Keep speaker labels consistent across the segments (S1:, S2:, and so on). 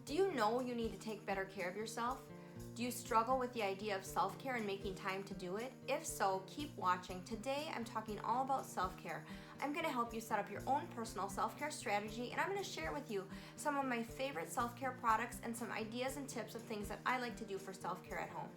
S1: Do you know you need to take better care of yourself? Do you struggle with the idea of self-care and making time to do it? If so, keep watching. Today I'm talking all about self-care. I'm going to help you set up your own personal self-care strategy, and I'm going to share with you some of my favorite self-care products and some ideas and tips of things that I like to do for self-care at home.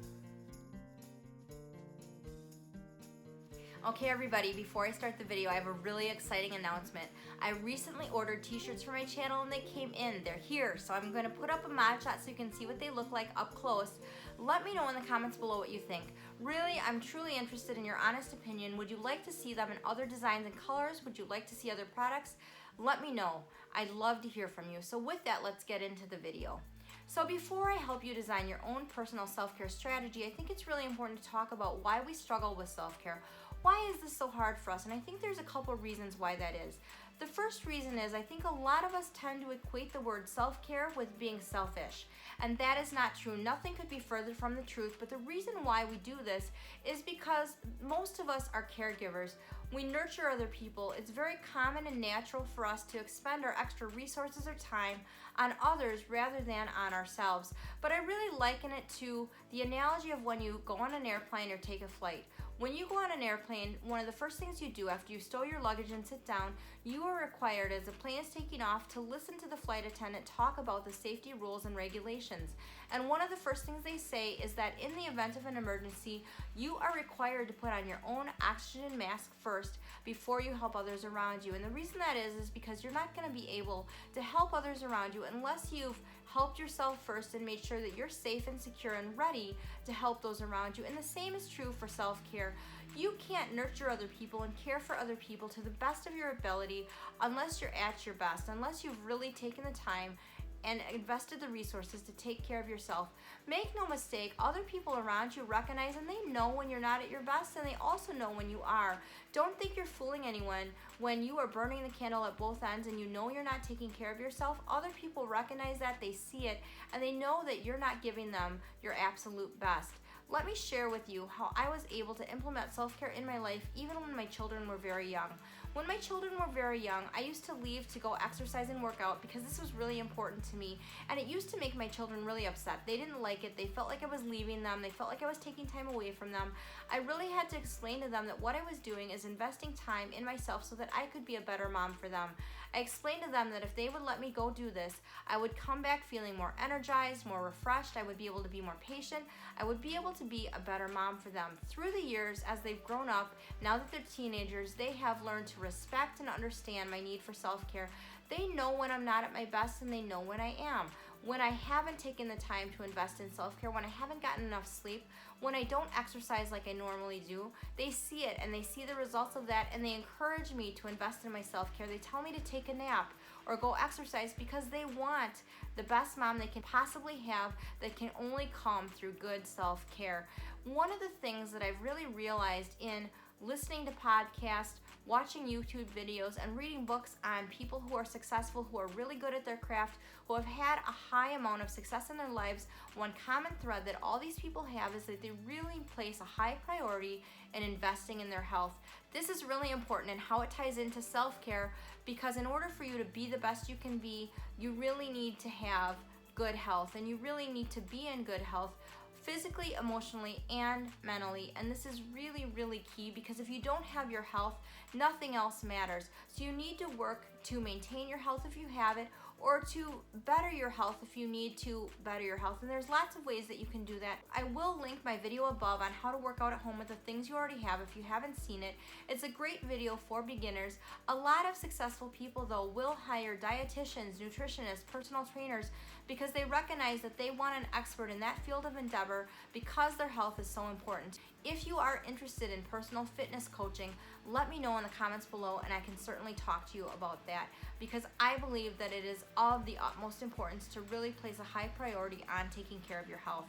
S1: Okay everybody, before I start the video, I have a really exciting announcement. I recently ordered t-shirts for my channel and they came in. They're here, so I'm going to put up a mod shot so you can see what they look like up close. Let me know in the comments below what you think. Really, I'm truly interested in your honest opinion. Would you like to see them in other designs and colors? Would you like to see other products? Let me know. I'd love to hear from you. So with that, let's get into the video. So before I help you design your own personal self-care strategy, I think it's really important to talk about why we struggle with self-care. Why is this so hard for us? And I think there's a couple of reasons why that is. The first reason is I think a lot of us tend to equate the word self-care with being selfish. And that is not true. Nothing could be further from the truth. But the reason why we do this is because most of us are caregivers. We nurture other people. It's very common and natural for us to expend our extra resources or time on others rather than on ourselves. But I really liken it to the analogy of when you go on an airplane or take a flight. When you go on an airplane, one of the first things you do after you stow your luggage and sit down, you are required as the plane is taking off to listen to the flight attendant talk about the safety rules and regulations. And one of the first things they say is that in the event of an emergency, you are required to put on your own oxygen mask first before you help others around you. And the reason that is because you're not going to be able to help others around you unless you've helped yourself first and made sure that you're safe and secure and ready to help those around you. And the same is true for self-care. You can't nurture other people and care for other people to the best of your ability unless you're at your best, unless you've really taken the time and invested the resources to take care of yourself. Make no mistake, other people around you recognize and they know when you're not at your best, and they also know when you are. Don't think you're fooling anyone when you are burning the candle at both ends and you know you're not taking care of yourself. Other people recognize that, they see it, and they know that you're not giving them your absolute best. Let me share with you how I was able to implement self-care in my life even when my children were very young. When my children were very young, I used to leave to go exercise and work out because this was really important to me, and it used to make my children really upset. They didn't like it. They felt like I was leaving them. They felt like I was taking time away from them. I really had to explain to them that what I was doing is investing time in myself so that I could be a better mom for them. I explained to them that if they would let me go do this, I would come back feeling more energized, more refreshed. I would be able to be more patient. I would be able to be a better mom for them. Through the years, as they've grown up, now that they're teenagers, they have learned to respect and understand my need for self-care. They know when I'm not at my best and they know when I am. When I haven't taken the time to invest in self-care, when I haven't gotten enough sleep, when I don't exercise like I normally do, they see it and they see the results of that, and they encourage me to invest in my self-care. They tell me to take a nap or go exercise because they want the best mom they can possibly have that can only come through good self-care. One of the things that I've really realized in listening to podcasts, watching YouTube videos, and reading books on people who are successful, who are really good at their craft, who have had a high amount of success in their lives, one common thread that all these people have is that they really place a high priority in investing in their health. This is really important and how it ties into self-care, because in order for you to be the best you can be, you really need to have good health, and you really need to be in good health physically, emotionally, and mentally. And this is really, really key, because if you don't have your health, nothing else matters. So you need to work to maintain your health if you have it, or to better your health if you need to better your health. And there's lots of ways that you can do that. I will link my video above on how to work out at home with the things you already have if you haven't seen it. It's a great video for beginners. A lot of successful people though will hire dietitians, nutritionists, personal trainers, because they recognize that they want an expert in that field of endeavor because their health is so important. If you are interested in personal fitness coaching, let me know in the comments below and I can certainly talk to you about that, because I believe that it is of the utmost importance to really place a high priority on taking care of your health.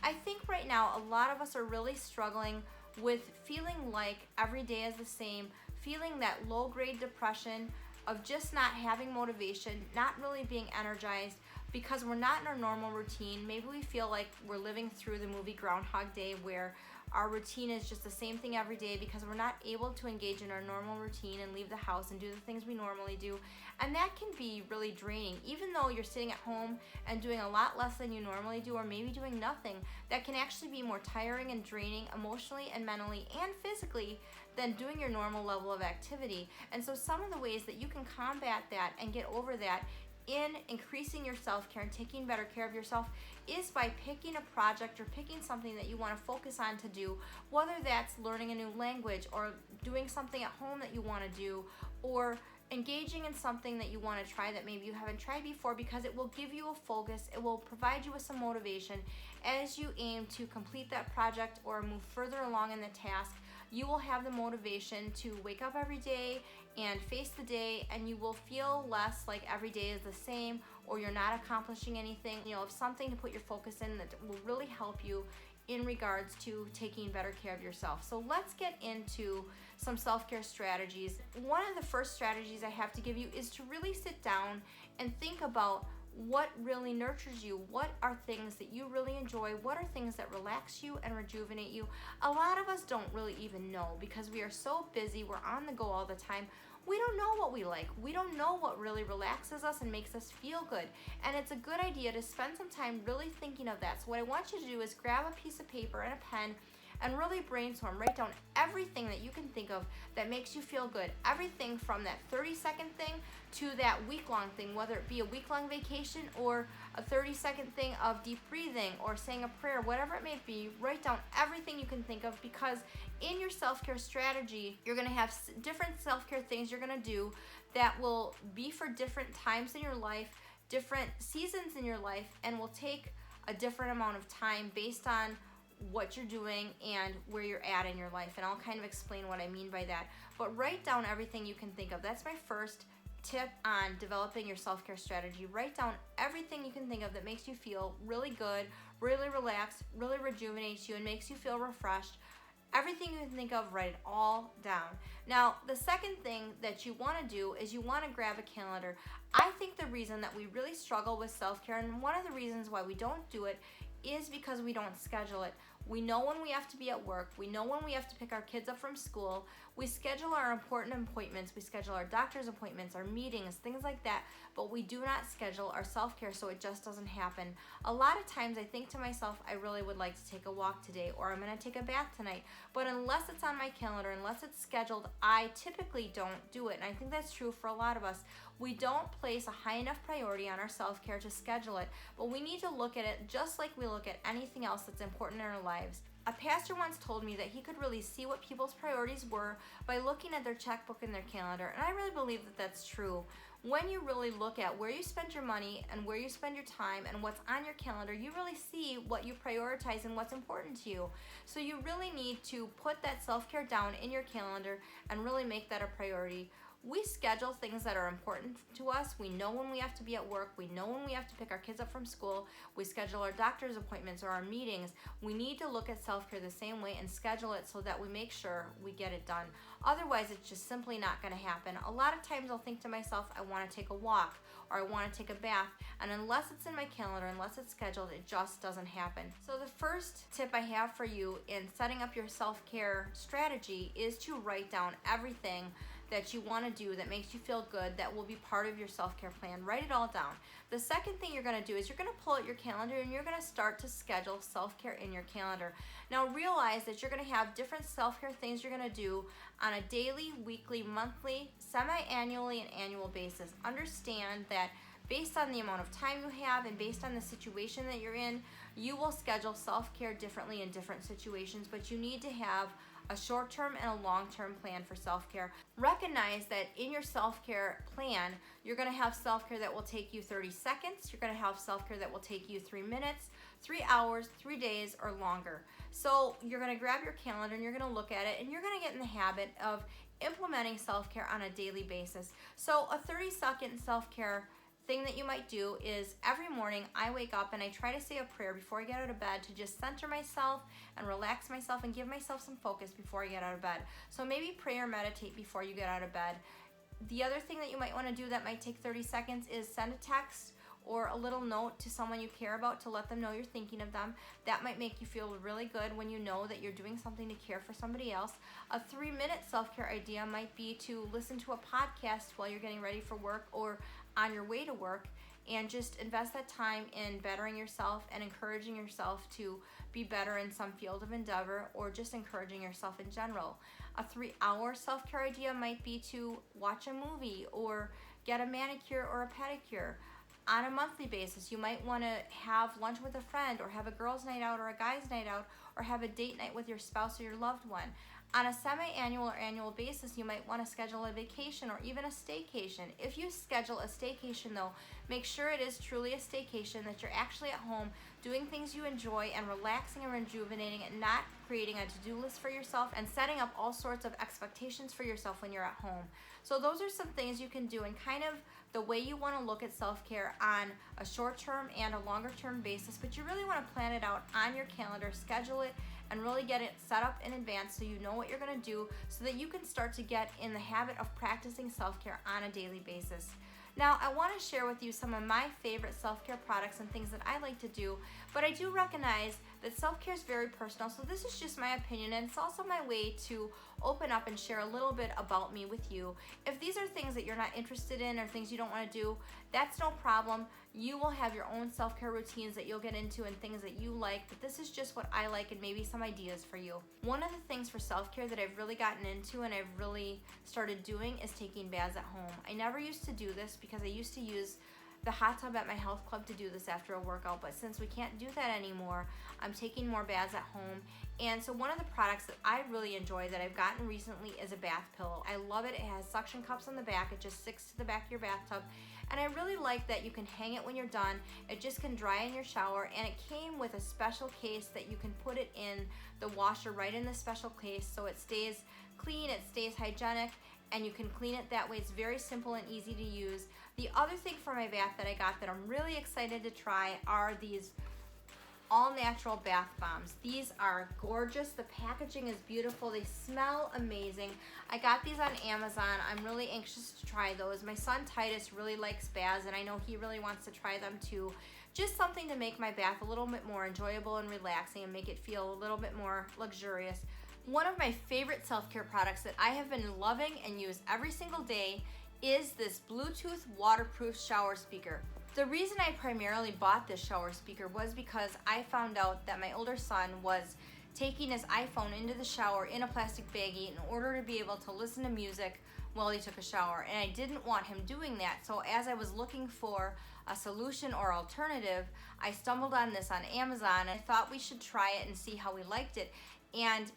S1: I think right now a lot of us are really struggling with feeling like every day is the same, feeling that low-grade depression of just not having motivation, not really being energized because we're not in our normal routine. Maybe we feel like we're living through the movie Groundhog Day, where our routine is just the same thing every day because we're not able to engage in our normal routine and leave the house and do the things we normally do. And that can be really draining. Even though you're sitting at home and doing a lot less than you normally do, or maybe doing nothing, that can actually be more tiring and draining emotionally and mentally and physically than doing your normal level of activity. And so some of the ways that you can combat that and get over that in increasing your self-care and taking better care of yourself is by picking a project or picking something that you want to focus on to do, whether that's learning a new language or doing something at home that you want to do, or engaging in something that you want to try that maybe you haven't tried before, because it will give you a focus, it will provide you with some motivation as you aim to complete that project or move further along in the task. You will have the motivation to wake up every day and face the day, and you will feel less like every day is the same or you're not accomplishing anything. You know, of something to put your focus in that will really help you in regards to taking better care of yourself. So let's get into some self-care strategies. One of the first strategies I have to give you is to really sit down and think about what really nurtures you. What are things that you really enjoy? What are things that relax you and rejuvenate you? A lot of us don't really even know because we are so busy, we're on the go all the time. We don't know what we like. We don't know what really relaxes us and makes us feel good. And it's a good idea to spend some time really thinking of that. So what I want you to do is grab a piece of paper and a pen and really brainstorm. Write down everything that you can think of that makes you feel good. Everything from that 30-second thing to that week-long thing, whether it be a week-long vacation or a 30-second thing of deep breathing or saying a prayer, whatever it may be. Write down everything you can think of, because in your self-care strategy, you're going to have different self-care things you're going to do that will be for different times in your life, different seasons in your life, and will take a different amount of time based on what you're doing and where you're at in your life. And I'll kind of explain what I mean by that. But write down everything you can think of. That's my first tip on developing your self-care strategy. Write down everything you can think of that makes you feel really good, really relaxed, really rejuvenates you, and makes you feel refreshed. Everything you can think of, write it all down. Now, the second thing that you want to do is you want to grab a calendar. I think the reason that we really struggle with self-care, and one of the reasons why we don't do it, is because we don't schedule it. We know when we have to be at work. We know when we have to pick our kids up from school. We schedule our important appointments. We schedule our doctor's appointments, our meetings, things like that, but we do not schedule our self-care, so it just doesn't happen. A lot of times I think to myself, I really would like to take a walk today, or I'm gonna take a bath tonight, but unless it's on my calendar, unless it's scheduled, I typically don't do it. And I think that's true for a lot of us. We don't place a high enough priority on our self-care to schedule it, but we need to look at it just like we look at anything else that's important in our lives. A pastor once told me that he could really see what people's priorities were by looking at their checkbook and their calendar, and I really believe that that's true. When you really look at where you spend your money and where you spend your time and what's on your calendar, you really see what you prioritize and what's important to you. So you really need to put that self-care down in your calendar and really make that a priority. We schedule things that are important to us. We know when we have to be at work. We know when we have to pick our kids up from school. We schedule our doctor's appointments or our meetings. We need to look at self-care the same way and schedule it so that we make sure we get it done. Otherwise, it's just simply not going to happen. A lot of times I'll think to myself, I want to take a walk or I want to take a bath, and unless it's in my calendar, unless it's scheduled, it just doesn't happen. So the first tip I have for you in setting up your self-care strategy is to write down everything that you want to do that makes you feel good, that will be part of your self-care plan. Write it all down. The second thing you're going to do is you're going to pull out your calendar and you're going to start to schedule self-care in your calendar. Now realize that you're going to have different self-care things you're going to do on a daily, weekly, monthly, semi-annually, and annual basis. Understand that based on the amount of time you have and based on the situation that you're in, you will schedule self-care differently in different situations, but you need to have a short-term and a long-term plan for self-care. Recognize that in your self-care plan, you're going to have self-care that will take you 30 seconds. You're going to have self-care that will take you 3 minutes, 3 hours, 3 days, or longer. So you're going to grab your calendar and you're going to look at it, and you're going to get in the habit of implementing self-care on a daily basis. So a 30-second self-care thing that you might do is every morning I wake up and I try to say a prayer before I get out of bed to just center myself and relax myself and give myself some focus before I get out of bed. So maybe pray or meditate before you get out of bed. The other thing that you might want to do that might take 30 seconds is send a text or a little note to someone you care about to let them know you're thinking of them. That might make you feel really good when you know that you're doing something to care for somebody else. A 3-minute self-care idea might be to listen to a podcast while you're getting ready for work or on your way to work, and just invest that time in bettering yourself and encouraging yourself to be better in some field of endeavor, or just encouraging yourself in general. A 3-hour self-care idea might be to watch a movie or get a manicure or a pedicure. On a monthly basis, you might want to have lunch with a friend, or have a girls' night out or a guys' night out, or have a date night with your spouse or your loved one. On a semi-annual or annual basis, you might want to schedule a vacation or even a staycation. If you schedule a staycation though, make sure it is truly a staycation, that you're actually at home doing things you enjoy and relaxing and rejuvenating, and not creating a to-do list for yourself and setting up all sorts of expectations for yourself when you're at home. So those are some things you can do, and kind of the way you want to look at self-care on a short-term and a longer-term basis, but you really want to plan it out on your calendar, schedule it, and really get it set up in advance so you know what you're going to do, so that you can start to get in the habit of practicing self-care on a daily basis. Now, I want to share with you some of my favorite self-care products and things that I like to do, but I do recognize that self-care is very personal, so this is just my opinion, and it's also my way to open up and share a little bit about me with you. If these are things that you're not interested in or things you don't want to do, that's no problem. You will have your own self-care routines that you'll get into and things that you like, but this is just what I like and maybe some ideas for you. One of the things for self-care that I've really gotten into and I've really started doing is taking baths at home. I never used to do this because I used to use the hot tub at my health club to do this after a workout, but since we can't do that anymore, I'm taking more baths at home. And so one of the products that I really enjoy that I've gotten recently is a bath pillow. I love it. It has suction cups on the back. It just sticks to the back of your bathtub. And I really like that you can hang it when you're done. It just can dry in your shower, and it came with a special case that you can put it in the washer right in the special case, so it stays clean, it stays hygienic, and you can clean it that way. It's very simple and easy to use. The other thing for my bath that I got that I'm really excited to try are these all-natural bath bombs. These are gorgeous. The packaging is beautiful. They smell amazing. I got these on Amazon. I'm really anxious to try those. My son Titus really likes baths, and I know he really wants to try them too. Just something to make my bath a little bit more enjoyable and relaxing and make it feel a little bit more luxurious. One of my favorite self-care products that I have been loving and use every single day is this Bluetooth waterproof shower speaker. The reason I primarily bought this shower speaker was because I found out that my older son was taking his iPhone into the shower in a plastic baggie in order to be able to listen to music while he took a shower, and I didn't want him doing that. So as I was looking for a solution or alternative, I stumbled on this on Amazon. I thought we should try it and see how we liked it, and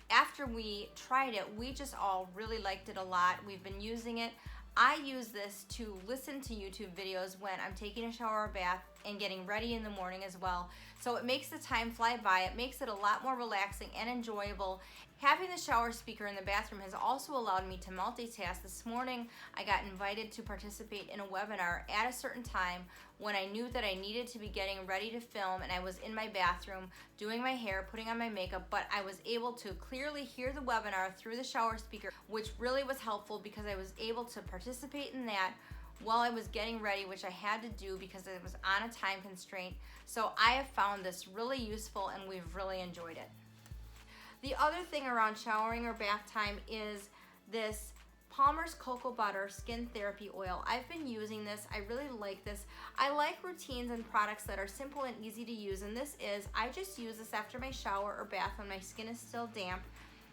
S1: after we tried it, we just all really liked it a lot. We've been using it. I use this to listen to YouTube videos when I'm taking a shower or bath and getting ready in the morning as well. So it makes the time fly by. It makes it a lot more relaxing and enjoyable. Having the shower speaker in the bathroom has also allowed me to multitask. This morning, I got invited to participate in a webinar at a certain time when I knew that I needed to be getting ready to film, and I was in my bathroom doing my hair, putting on my makeup, but I was able to clearly hear the webinar through the shower speaker, which really was helpful because I was able to participate in that while I was getting ready, which I had to do because it was on a time constraint. So I have found this really useful, and we've really enjoyed it. The other thing around showering or bath time is this Palmer's Cocoa Butter Skin Therapy Oil. I've been using this. I really like this. I like routines and products that are simple and easy to use, and this is, I just use this after my shower or bath when my skin is still damp,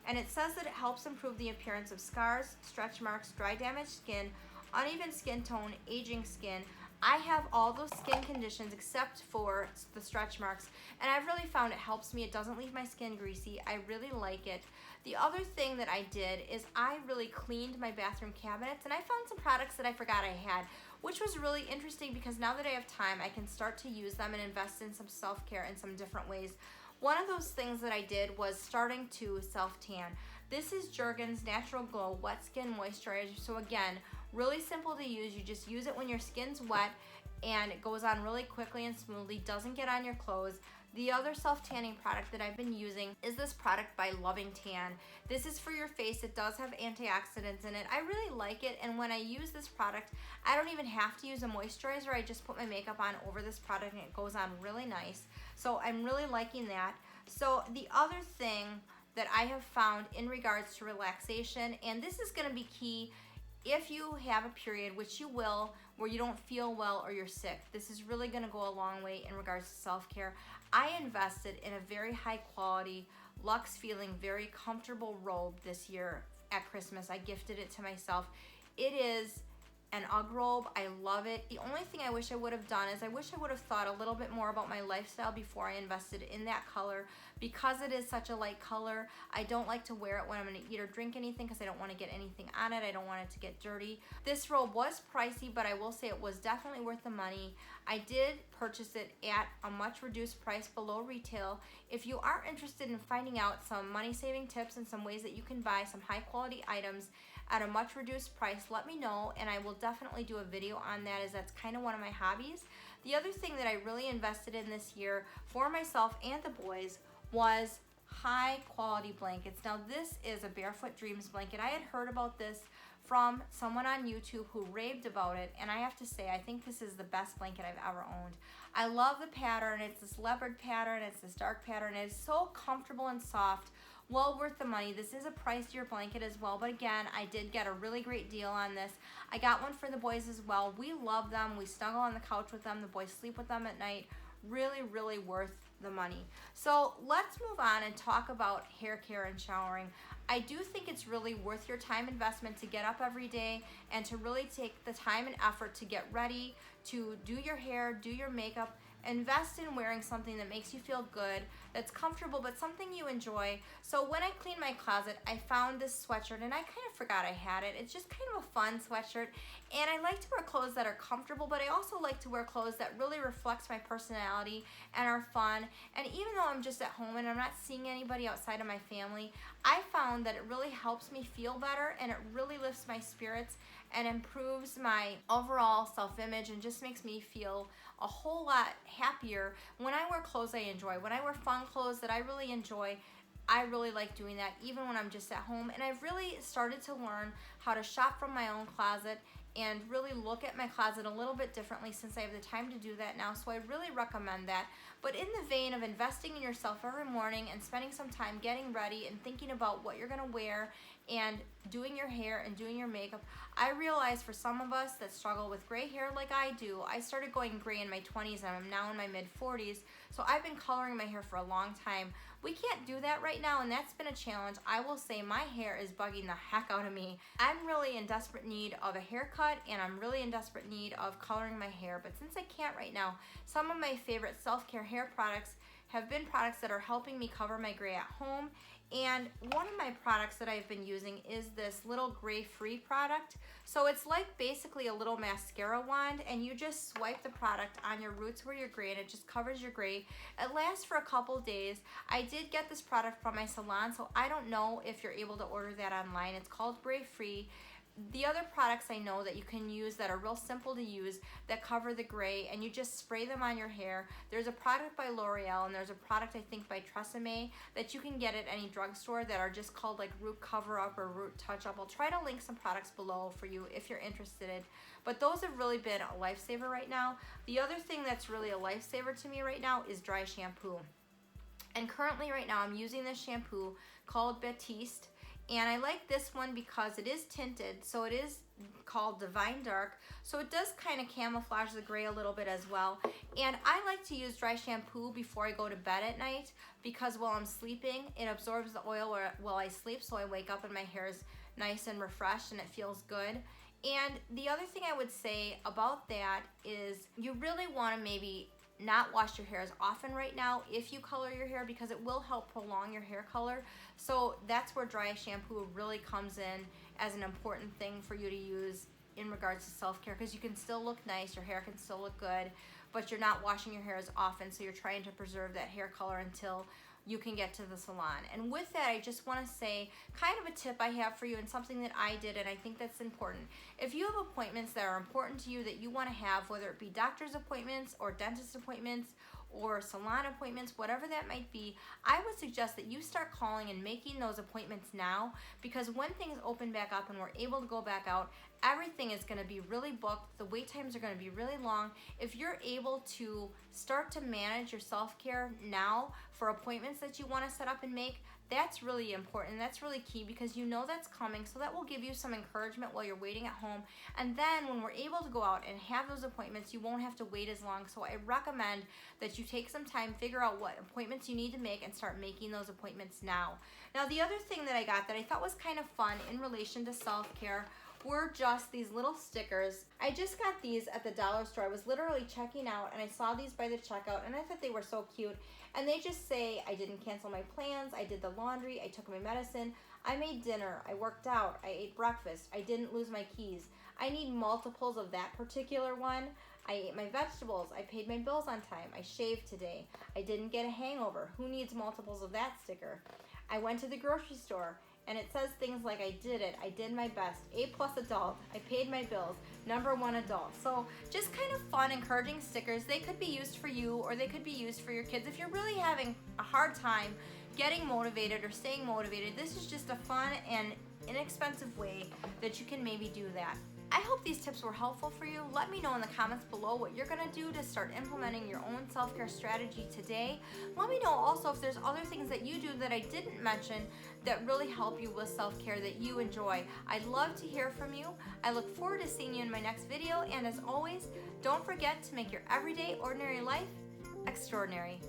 S1: and it says that it helps improve the appearance of scars, stretch marks, dry damaged skin, uneven skin tone, aging skin. I have all those skin conditions except for the stretch marks, and I've really found it helps me. It doesn't leave my skin greasy. I really like it. The other thing that I did is I really cleaned my bathroom cabinets, and I found some products that I forgot I had, which was really interesting because now that I have time, I can start to use them and invest in some self-care in some different ways. One of those things that I did was starting to self-tan. This is Jergens Natural Glow Wet Skin Moisturizer. So again, really simple to use. You just use it when your skin's wet. and it goes on really quickly and smoothly, doesn't get on your clothes. The other self-tanning product that I've been using is this product by Loving Tan. This is for your face. It does have antioxidants in it. I really like it, and when I use this product, I don't even have to use a moisturizer. I just put my makeup on over this product and it goes on really nice. So I'm really liking that. So the other thing that I have found in regards to relaxation, and this is gonna be key if you have a period, which you will, where you don't feel well or you're sick. This is really gonna go a long way in regards to self-care. I invested in a very high quality, luxe feeling, very comfortable robe this year at Christmas. I gifted it to myself. It is an UGG robe. I love it. The only thing I wish I would have done is I wish I would have thought a little bit more about my lifestyle before I invested in that color. Because it is such a light color, I don't like to wear it when I'm going to eat or drink anything because I don't want to get anything on it. I don't want it to get dirty. This robe was pricey, but I will say it was definitely worth the money. I did purchase it at a much reduced price below retail. If you are interested in finding out some money saving tips and some ways that you can buy some high quality items at a much reduced price, let me know, and I will definitely do a video on that, as that's kind of one of my hobbies. The other thing that I really invested in this year for myself and the boys was high quality blankets. Now this is a Barefoot Dreams blanket. I had heard about this from someone on YouTube who raved about it, and I have to say I think this is the best blanket I've ever owned. I love the pattern. It's this leopard pattern, it's this dark pattern. It's so comfortable and soft. Well worth the money. This is a pricier blanket as well, but again, I did get a really great deal on this. I got one for the boys as well. We love them. We snuggle on the couch with them. The boys sleep with them at night. Really, really worth the money. So let's move on and talk about hair care and showering. I do think it's really worth your time investment to get up every day and to really take the time and effort to get ready, to do your hair, do your makeup. Invest in wearing something that makes you feel good, that's comfortable, but something you enjoy. So when I cleaned my closet, I found this sweatshirt, and I kind of forgot I had it. It's just kind of a fun sweatshirt, and I like to wear clothes that are comfortable, but I also like to wear clothes that really reflects my personality and are fun. And even though I'm just at home and I'm not seeing anybody outside of my family, I found that it really helps me feel better, and it really lifts my spirits and improves my overall self-image and just makes me feel a whole lot happier when I wear clothes I enjoy. When I wear fun clothes that I really enjoy, I really like doing that even when I'm just at home. And I've really started to learn how to shop from my own closet and really look at my closet a little bit differently since I have the time to do that now. So I really recommend that. But in the vein of investing in yourself every morning and spending some time getting ready and thinking about what you're gonna wear and doing your hair and doing your makeup, I realize for some of us that struggle with gray hair like I do, I started going gray in my 20s and I'm now in my mid 40s, so I've been coloring my hair for a long time. We can't do that right now, and that's been a challenge. I will say my hair is bugging the heck out of me. I'm really in desperate need of a haircut, and I'm really in desperate need of coloring my hair, but since I can't right now, some of my favorite self-care hair products have been products that are helping me cover my gray at home. And one of my products that I've been using is this little gray free product. So it's like basically a little mascara wand, and you just swipe the product on your roots where you're gray and it just covers your gray. It lasts for a couple days. I did get this product from my salon, so I don't know if you're able to order that online. It's called Gray Free. The other products I know that you can use that are real simple to use that cover the gray, and you just spray them on your hair. There's a product by L'Oreal, and there's a product I think by Tresemme that you can get at any drugstore that are just called like Root Cover Up or Root Touch Up. I'll try to link some products below for you if you're interested. But those have really been a lifesaver right now. The other thing that's really a lifesaver to me right now is dry shampoo. And currently right now I'm using this shampoo called Batiste. And I like this one because it is tinted, so it is called Divine Dark. So it does kind of camouflage the gray a little bit as well. And I like to use dry shampoo before I go to bed at night because while I'm sleeping, it absorbs the oil while I sleep, so I wake up and my hair is nice and refreshed and it feels good. And the other thing I would say about that is you really want to maybe not wash your hair as often right now if you color your hair, because it will help prolong your hair color. So that's where dry shampoo really comes in as an important thing for you to use in regards to self-care, because you can still look nice, your hair can still look good, but you're not washing your hair as often, so you're trying to preserve that hair color until you can get to the salon. And with that, I just want to say kind of a tip I have for you and something that I did, and I think that's important. If you have appointments that are important to you that you want to have, whether it be doctor's appointments or dentist appointments or salon appointments, whatever that might be, I would suggest that you start calling and making those appointments now, because when things open back up and we're able to go back out, everything is going to be really booked. The wait times are going to be really long. If you're able to start to manage your self-care now for appointments that you want to set up and make, that's really important. That's really key, because you know that's coming, so that will give you some encouragement while you're waiting at home. And then when we're able to go out and have those appointments, you won't have to wait as long. So I recommend that you take some time, figure out what appointments you need to make, and start making those appointments now. Now, the other thing that I got that I thought was kind of fun in relation to self-care were just these little stickers. I just got these at the dollar store. I was literally checking out and I saw these by the checkout and I thought they were so cute. And they just say, I didn't cancel my plans, I did the laundry, I took my medicine, I made dinner, I worked out, I ate breakfast, I didn't lose my keys. I need multiples of that particular one. I ate my vegetables, I paid my bills on time, I shaved today, I didn't get a hangover. Who needs multiples of that sticker? I went to the grocery store, and it says things like, I did it, I did my best, A+ adult, I paid my bills, #1 adult. So just kind of fun, encouraging stickers. They could be used for you or they could be used for your kids. If you're really having a hard time getting motivated or staying motivated, this is just a fun and inexpensive way that you can maybe do that. I hope these tips were helpful for you. Let me know in the comments below what you're gonna do to start implementing your own self-care strategy today. Let me know also if there's other things that you do that I didn't mention that really help you with self-care that you enjoy. I'd love to hear from you. I look forward to seeing you in my next video, and as always, don't forget to make your everyday ordinary life extraordinary.